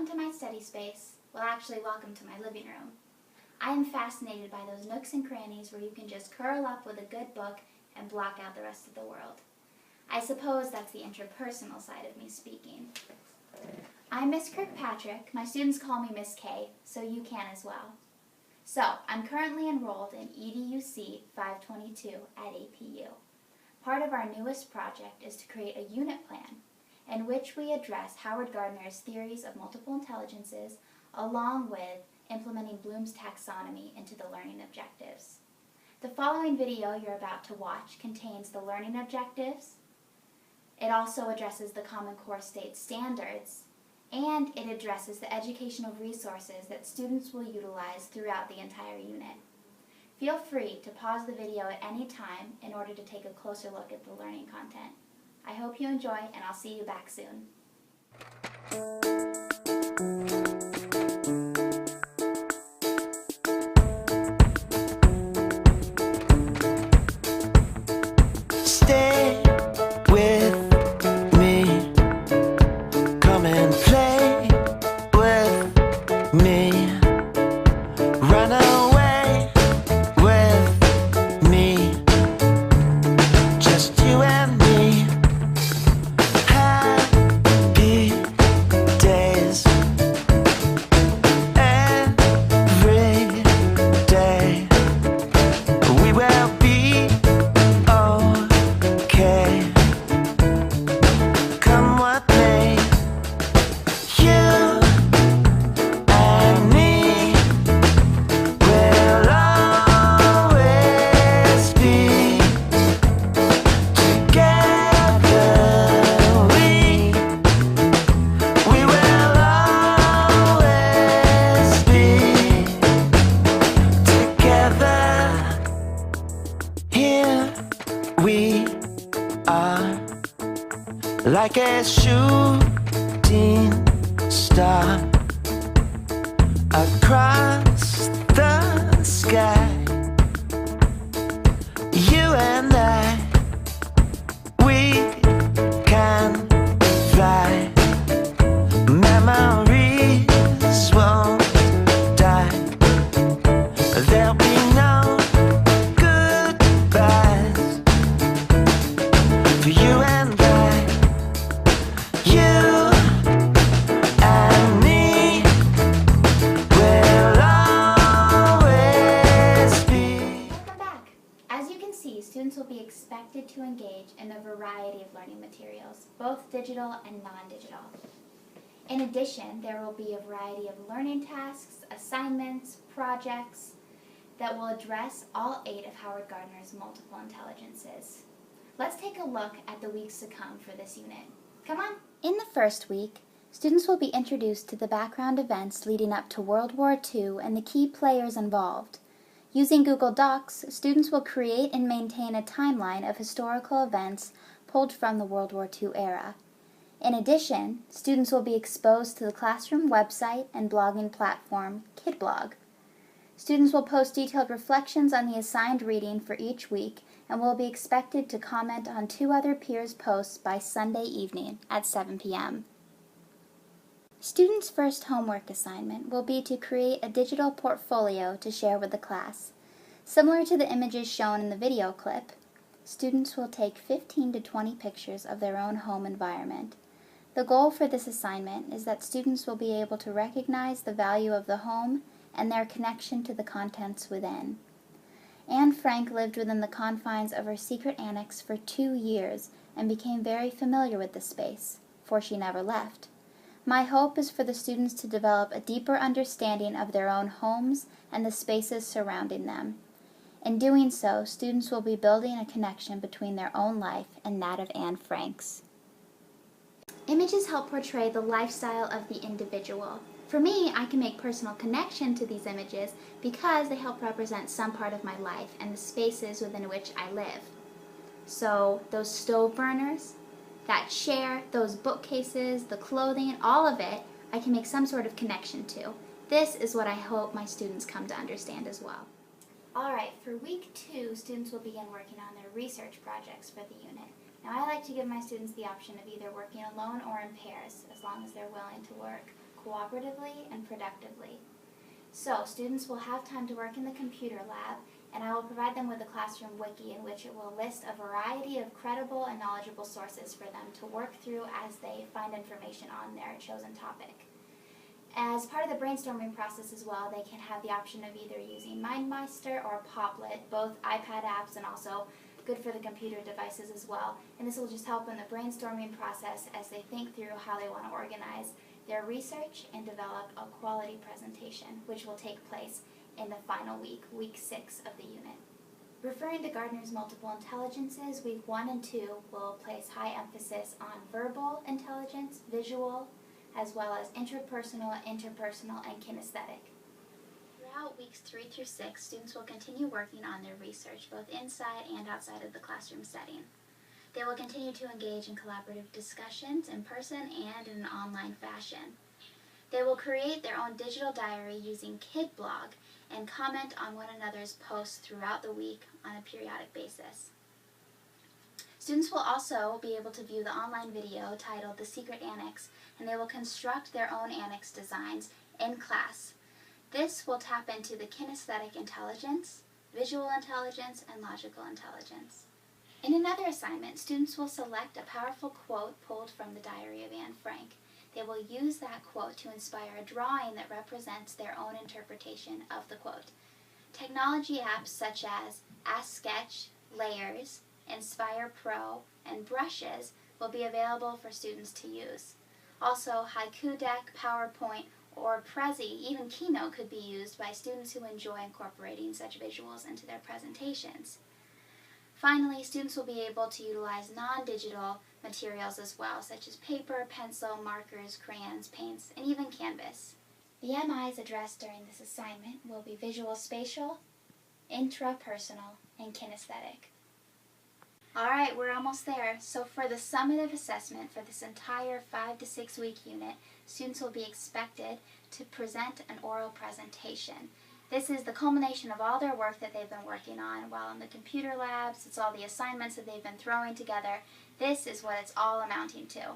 Welcome to my study space. Well, actually, welcome to my living room. I am fascinated by those nooks and crannies where you can just curl up with a good book and block out the rest of the world. I suppose that's the interpersonal side of me speaking. I'm Miss Kirkpatrick. My students call me Miss K, so you can as well. So, I'm currently enrolled in EDUC 522 at APU. Part of our newest project is to create a unit plan in which we address Howard Gardner's theories of multiple intelligences along with implementing Bloom's taxonomy into the learning objectives. The following video you're about to watch contains the learning objectives. It also addresses the Common Core State standards, and it addresses the educational resources that students will utilize throughout the entire unit. Feel free to pause the video at any time in order to take a closer look at the learning content. I hope you enjoy, and I'll see you back soon. Stay with me, come and play with me, run away with me, just you and me. Happy days every day, we will be okay, come what may. You and me will always be together. We will always be together. Here we are, like a shooting star across the sky. You and I, we can fly. Memories won't die. There'll be no goodbyes for you and I. You and me will always be. Welcome back. As you can see, students will be expected to engage in a variety of learning materials, both digital and non-digital. In addition, there will be a variety of learning tasks, assignments, projects that will address all 8 of Howard Gardner's multiple intelligences. Let's take a look at the weeks to come for this unit. Come on! In the first week, students will be introduced to the background events leading up to World War II and the key players involved. Using Google Docs, students will create and maintain a timeline of historical events pulled from the World War II era. In addition, students will be exposed to the classroom website and blogging platform KidBlog. Students will post detailed reflections on the assigned reading for each week and will be expected to comment on 2 other peers' posts by Sunday evening at 7 p.m. Students' first homework assignment will be to create a digital portfolio to share with the class. Similar to the images shown in the video clip, students will take 15 to 20 pictures of their own home environment. The goal for this assignment is that students will be able to recognize the value of the home and their connection to the contents within. Anne Frank lived within the confines of her secret annex for 2 years and became very familiar with the space, for she never left. My hope is for the students to develop a deeper understanding of their own homes and the spaces surrounding them. In doing so, students will be building a connection between their own life and that of Anne Frank's. Images help portray the lifestyle of the individual. For me, I can make personal connection to these images because they help represent some part of my life and the spaces within which I live. So those stove burners, that chair, those bookcases, the clothing, all of it, I can make some sort of connection to. This is what I hope my students come to understand as well. Alright, for week 2, students will begin working on their research projects for the unit. Now I like to give my students the option of either working alone or in pairs, as long as they're willing to work cooperatively and productively. So students will have time to work in the computer lab, and I will provide them with a classroom wiki in which it will list a variety of credible and knowledgeable sources for them to work through as they find information on their chosen topic. As part of the brainstorming process as well, they can have the option of either using MindMeister or Poplet, both iPad apps and also good for the computer devices as well. And this will just help in the brainstorming process as they think through how they want to organize their research and develop a quality presentation, which will take place in the final week, week 6 of the unit. Referring to Gardner's multiple intelligences, week 1 and 2 will place high emphasis on verbal intelligence, visual, as well as interpersonal, and kinesthetic. Throughout weeks 3 through 6, students will continue working on their research both inside and outside of the classroom setting. They will continue to engage in collaborative discussions in person and in an online fashion. They will create their own digital diary using KidBlog and comment on one another's posts throughout the week on a periodic basis. Students will also be able to view the online video titled The Secret Annex, and they will construct their own annex designs in class. This will tap into the kinesthetic intelligence, visual intelligence, and logical intelligence. In another assignment, students will select a powerful quote pulled from the Diary of Anne Frank. They will use that quote to inspire a drawing that represents their own interpretation of the quote. Technology apps such as Ask Sketch, Layers, Inspire Pro, and Brushes will be available for students to use. Also, Haiku Deck, PowerPoint, or Prezi, even Keynote could be used by students who enjoy incorporating such visuals into their presentations. Finally, students will be able to utilize non-digital materials as well, such as paper, pencil, markers, crayons, paints, and even canvas. The MIs addressed during this assignment will be visual spatial, intrapersonal, and kinesthetic. Alright, we're almost there. So for the summative assessment for this entire 5 to 6 week unit, students will be expected to present an oral presentation. This is the culmination of all their work that they've been working on while in the computer labs. It's all the assignments that they've been throwing together. This is what it's all amounting to.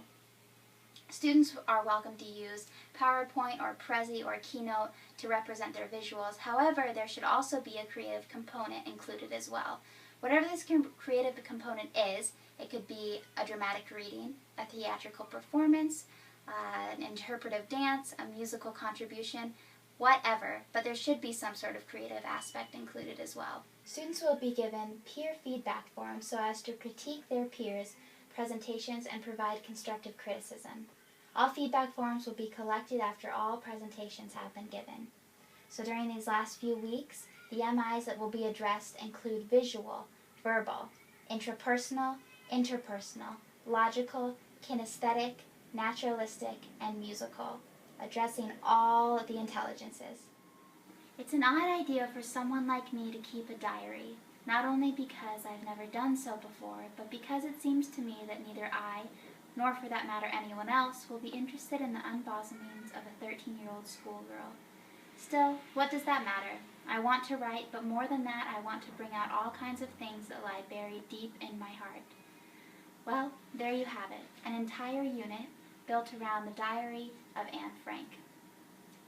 Students are welcome to use PowerPoint or Prezi or Keynote to represent their visuals. However, there should also be a creative component included as well. Whatever this creative component is, it could be a dramatic reading, a theatrical performance, an interpretive dance, a musical contribution, whatever, but there should be some sort of creative aspect included as well. Students will be given peer feedback forms so as to critique their peers' presentations and provide constructive criticism. All feedback forms will be collected after all presentations have been given. So during these last few weeks, the MIs that will be addressed include visual, verbal, intrapersonal, interpersonal, logical, kinesthetic, naturalistic, and musical, addressing all of the intelligences. It's an odd idea for someone like me to keep a diary, not only because I've never done so before, but because it seems to me that neither I, nor for that matter anyone else, will be interested in the unbosomings of a 13-year-old schoolgirl. Still, what does that matter? I want to write, but more than that, I want to bring out all kinds of things that lie buried deep in my heart. Well, there you have it, an entire unit built around the Diary of Anne Frank.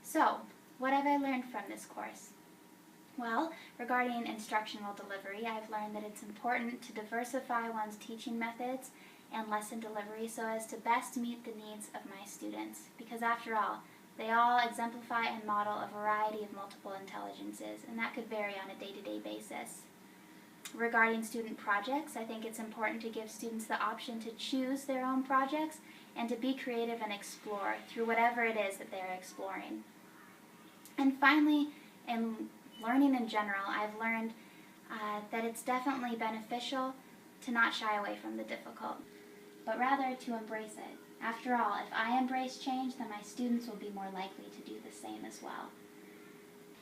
So, what have I learned from this course? Well, regarding instructional delivery, I've learned that it's important to diversify one's teaching methods and lesson delivery so as to best meet the needs of my students, because after all, they all exemplify and model a variety of multiple intelligences, and that could vary on a day-to-day basis. Regarding student projects, I think it's important to give students the option to choose their own projects and to be creative and explore through whatever it is that they're exploring. And finally, in learning in general, I've learned that it's definitely beneficial to not shy away from the difficult, but rather to embrace it. After all, if I embrace change, then my students will be more likely to do the same as well.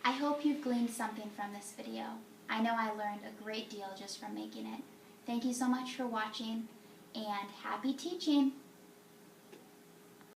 I hope you've gleaned something from this video. I know I learned a great deal just from making it. Thank you so much for watching, and happy teaching!